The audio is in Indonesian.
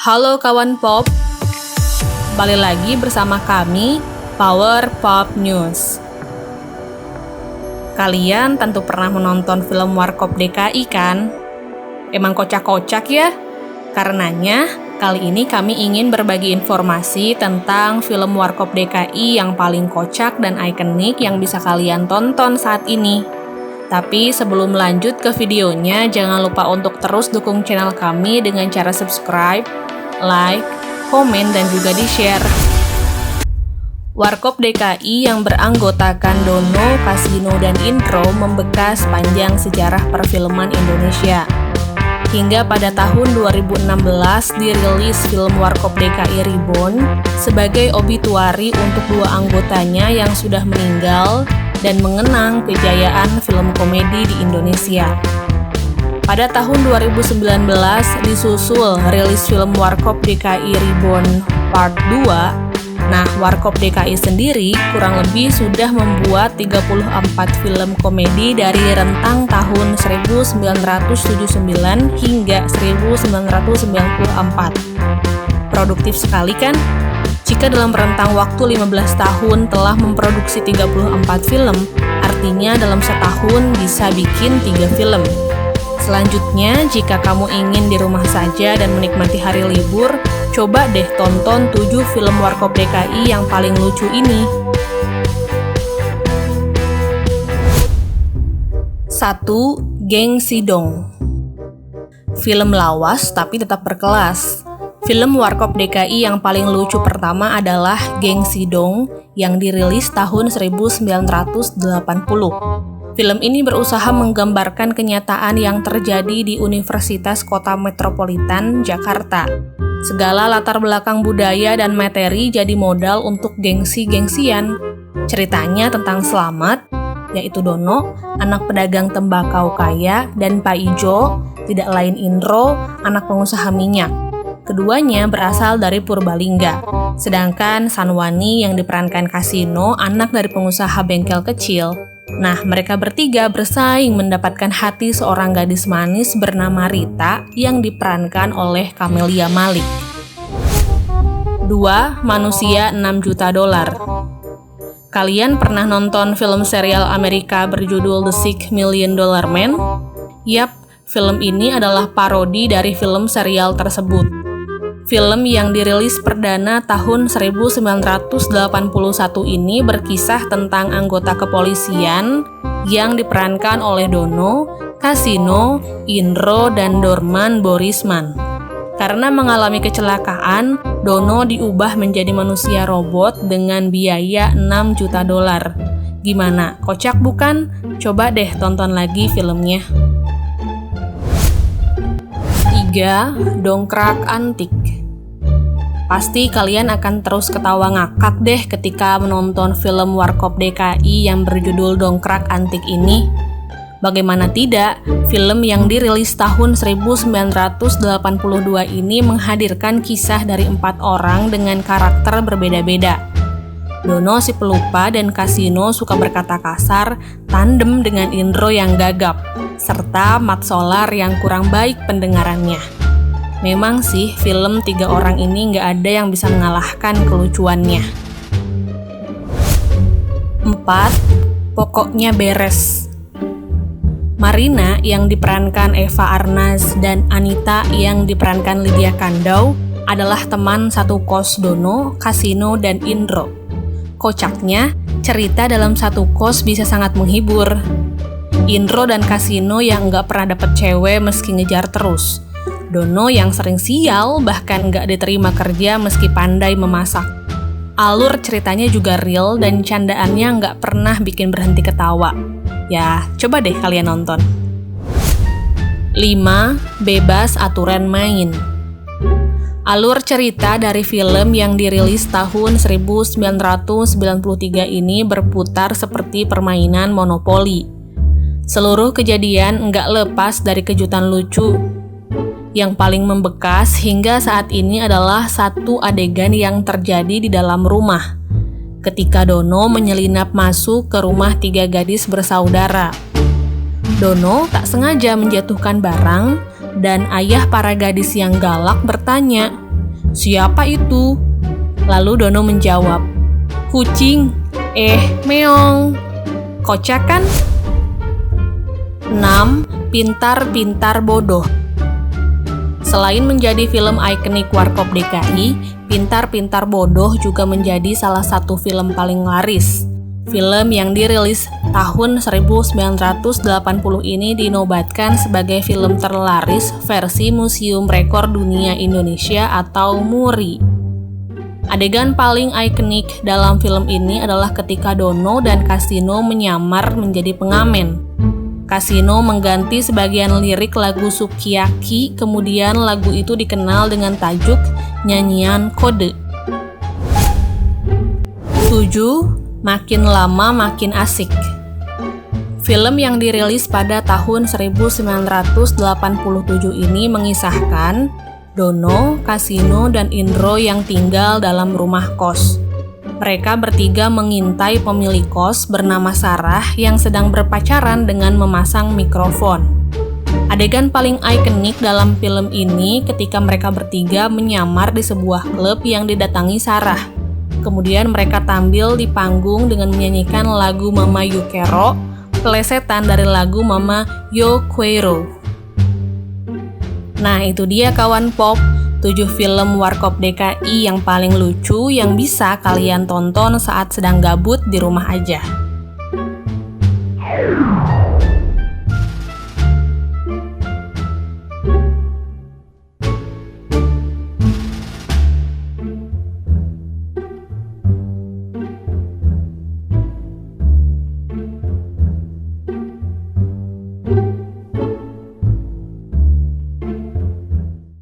Halo kawan pop, balik lagi bersama kami Power Pop News. Kalian tentu pernah menonton film Warkop DKI kan? Emang kocak-kocak ya? Karenanya, kali ini kami ingin berbagi informasi tentang film Warkop DKI yang paling kocak dan ikonik yang bisa kalian tonton saat ini. Tapi sebelum lanjut ke videonya, jangan lupa untuk terus dukung channel kami dengan cara subscribe, like, komen, dan juga di-share. Warkop DKI yang beranggotakan Dono, Kasino, dan Indro membekas panjang sejarah perfilman Indonesia. Hingga pada tahun 2016 dirilis film Warkop DKI Reborn sebagai obituari untuk dua anggotanya yang sudah meninggal dan mengenang kejayaan film komedi di Indonesia. Pada tahun 2019 disusul rilis film Warkop DKI Reborn Part 2. Nah, Warkop DKI sendiri kurang lebih sudah membuat 34 film komedi dari rentang tahun 1979 hingga 1994. Produktif sekali kan? Jika dalam rentang waktu 15 tahun telah memproduksi 34 film, artinya dalam setahun bisa bikin 3 film. Selanjutnya, jika kamu ingin di rumah saja dan menikmati hari libur, coba deh tonton 7 film Warkop DKI yang paling lucu ini. 1. Geng Sidong. Film lawas tapi tetap berkelas. Film Warkop DKI yang paling lucu pertama adalah Geng Sidong yang dirilis tahun 1980. Film ini berusaha menggambarkan kenyataan yang terjadi di Universitas Kota Metropolitan Jakarta. Segala latar belakang budaya dan materi jadi modal untuk gengsi-gengsian. Ceritanya tentang Slamet, yaitu Dono, anak pedagang tembakau kaya, dan Pak Ijo, tidak lain Indro, anak pengusaha minyak. Keduanya berasal dari Purbalingga, sedangkan Sanwani yang diperankan Kasino, anak dari pengusaha bengkel kecil. Nah, mereka bertiga bersaing mendapatkan hati seorang gadis manis bernama Rita yang diperankan oleh Camelia Malik. 2. Manusia 6 juta dolar. Kalian pernah nonton film serial Amerika berjudul The $6 Million Man? Yap, film ini adalah parodi dari film serial tersebut. Film yang dirilis perdana tahun 1981 ini berkisah tentang anggota kepolisian yang diperankan oleh Dono, Kasino, Indro, dan Dorman Borisman. Karena mengalami kecelakaan, Dono diubah menjadi manusia robot dengan biaya 6 juta dolar. Gimana, kocak bukan? Coba deh tonton lagi filmnya. 3. Dongkrak Antik. Pasti kalian akan terus ketawa ngakak deh ketika menonton film Warkop DKI yang berjudul Dongkrak Antik ini. Bagaimana tidak, film yang dirilis tahun 1982 ini menghadirkan kisah dari 4 orang dengan karakter berbeda-beda. Dono si pelupa dan Kasino suka berkata kasar, tandem dengan Indro yang gagap, serta Mat Solar yang kurang baik pendengarannya. Memang sih, film 3 orang ini nggak ada yang bisa mengalahkan kelucuannya. 4. Pokoknya beres. Marina yang diperankan Eva Arnaz dan Anita yang diperankan Lydia Kandou adalah teman satu kos Dono, Kasino, dan Indro. Kocaknya, cerita dalam satu kos bisa sangat menghibur. Indro dan Kasino yang nggak pernah dapet cewek meski ngejar terus. Dono yang sering sial bahkan nggak diterima kerja meski pandai memasak. Alur ceritanya juga real dan candaannya nggak pernah bikin berhenti ketawa. Ya, coba deh kalian nonton. 5. Bebas aturan main. Alur cerita dari film yang dirilis tahun 1993 ini berputar seperti permainan monopoli. Seluruh kejadian nggak lepas dari kejutan lucu. Yang paling membekas hingga saat ini adalah satu adegan yang terjadi di dalam rumah. Ketika Dono menyelinap masuk ke rumah 3 gadis bersaudara. Dono tak sengaja menjatuhkan barang dan ayah para gadis yang galak bertanya, "Siapa itu?" Lalu Dono menjawab, "Kucing, meong." Kocak kan? 6. Pintar-Pintar Bodoh. Selain menjadi film ikonik Warkop DKI, Pintar-Pintar Bodoh juga menjadi salah satu film paling laris. Film yang dirilis tahun 1980 ini dinobatkan sebagai film terlaris versi Museum Rekor Dunia Indonesia atau MURI. Adegan paling ikonik dalam film ini adalah ketika Dono dan Kasino menyamar menjadi pengamen. Kasino mengganti sebagian lirik lagu Sukiyaki, kemudian lagu itu dikenal dengan tajuk Nyanyian Kode. 7. Makin Lama Makin Asik. Film yang dirilis pada tahun 1987 ini mengisahkan Dono, Kasino, dan Indro yang tinggal dalam rumah kos. Mereka bertiga mengintai pemilik kos bernama Sarah yang sedang berpacaran dengan memasang mikrofon. Adegan paling ikonik dalam film ini ketika mereka bertiga menyamar di sebuah klub yang didatangi Sarah. Kemudian mereka tampil di panggung dengan menyanyikan lagu Mama Yukero, pelesetan dari lagu Mama Yo Quiero. Nah, itu dia kawan pop, 7 film Warkop DKI yang paling lucu yang bisa kalian tonton saat sedang gabut di rumah aja.